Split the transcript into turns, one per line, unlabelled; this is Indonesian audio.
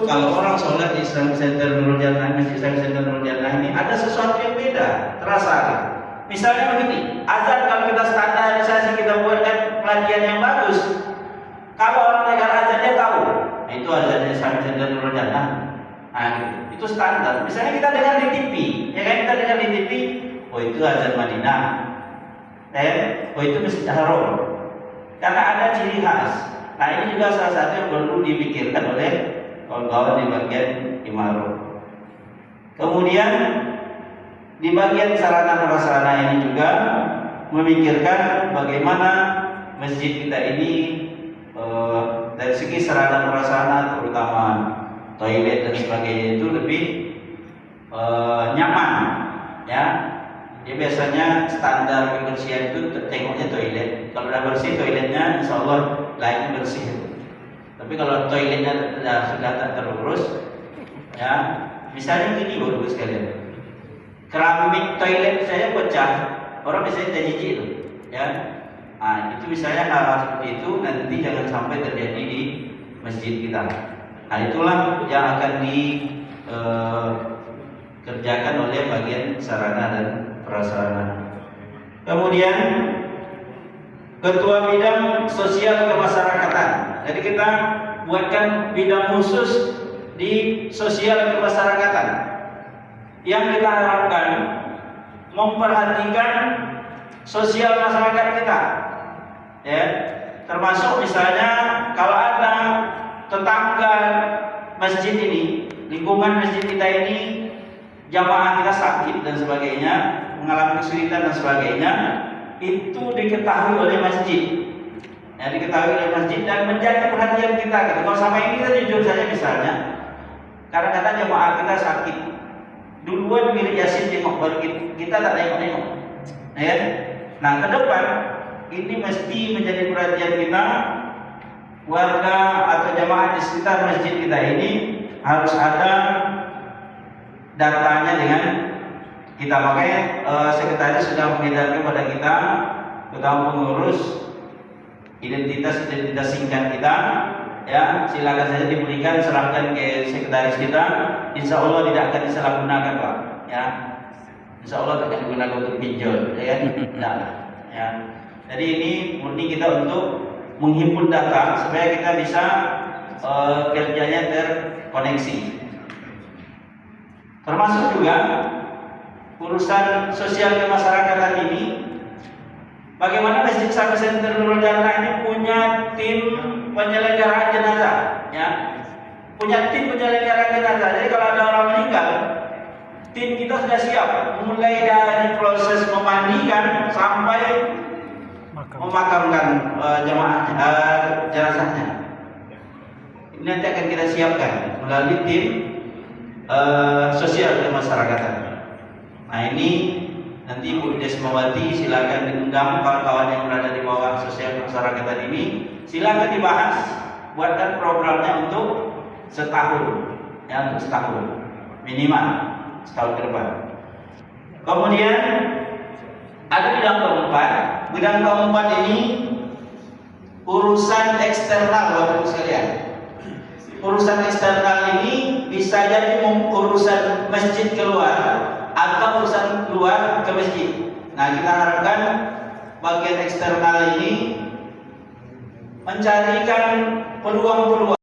kalau orang sholat di Islamic Center Nurul Jannah, Masjid Islamic Center Nurul Jannah ini ada sesuatu yang beda, terasa. Misalnya begini, azan kalau kita standarisasi, kita buatkan pelatihan yang bagus. Kalau orang dengar azan dia tahu, nah, itu azan Islamic Center Nurul Jannah. Nah, itu standar. Misalnya kita dengar di TV, ya kan, kita dengar di TV, oh itu azan Madinah, oh itu Masjid Haram, karena ada ciri khas. Nah ini juga salah satu yang perlu dipikirkan oleh kawan-kawan di bagian imarah. Kemudian di bagian sarana prasarana ini juga memikirkan bagaimana masjid kita ini dari segi sarana prasarana, terutama toilet dan sebagainya itu lebih nyaman, ya. Dia biasanya standar kebersihan itu tengoknya toilet. Kalau udah bersih toiletnya, insya Allah lainnya bersih. Tapi kalau toiletnya sudah tak terurus, ya, misalnya gini baru sekalian, keramik toilet saya pecah, orang biasanya jijik itu, ya. Nah, itu misalnya hal seperti itu nanti jangan sampai terjadi di masjid kita. Nah, itulah yang akan dikerjakan oleh bagian sarana dan prasarana. Kemudian ketua bidang sosial kemasyarakatan. Jadi kita buatkan bidang khusus di sosial kemasyarakatan yang kita harapkan memperhatikan sosial masyarakat kita, ya. Termasuk misalnya kalau ada tetangga masjid ini, lingkungan masjid kita ini, jamaah kita sakit dan sebagainya, mengalami kesulitan dan sebagainya, itu diketahui oleh masjid, ya, diketahui oleh masjid dan menjadi perhatian kita. Kalau sama ini kita jujur saja, misalnya kadang-kadang jamaah kita sakit, duluan milik Yasin tengok, baru kita tak tengok-tengok, ya. Nah ke depan ini mesti menjadi perhatian kita, warga atau jamaah di sekitar masjid kita ini harus ada datanya dengan kita. Makanya sekretaris sudah mengedarkan kepada kita, terutama pengurus, identitas singkat kita, ya, silakan saja diberikan, serahkan ke sekretaris kita. Insya Allah tidak akan disalahgunakan, Pak, ya. Insya Allah tidak akan digunakan untuk pinjol, ya kan? Nah, ya. Jadi ini murni kita untuk menghimpun data supaya kita bisa kerjanya terkoneksi. Termasuk juga urusan sosial kemasyarakatan ini, bagaimana Masjid Islamic Center Nurul Jannah ini punya tim penyelenggaraan jenazah, ya, punya tim penyelenggaraan jenazah. Jadi kalau ada orang meninggal, tim kita sudah siap, mulai dari proses memandikan sampai memakamkan jenazahnya. Ini nanti akan kita siapkan melalui tim sosial kemasyarakatan. Nah ini nanti Bu Desmawati silakan diundang kawan-kawan yang berada di bawah sosial kemasyarakatan ini, silakan dibahas, buatkan programnya untuk setahun, ya, untuk setahun minimal, setahun ke depan. Kemudian ada bidang keempat. Bidang keempat ini urusan eksternal, Bapak-Ibu sekalian. Urusan eksternal ini bisa jadi urusan masjid keluar atau urusan luar ke masjid. Nah, kita harapkan bagian eksternal ini mencarikan peluang-peluang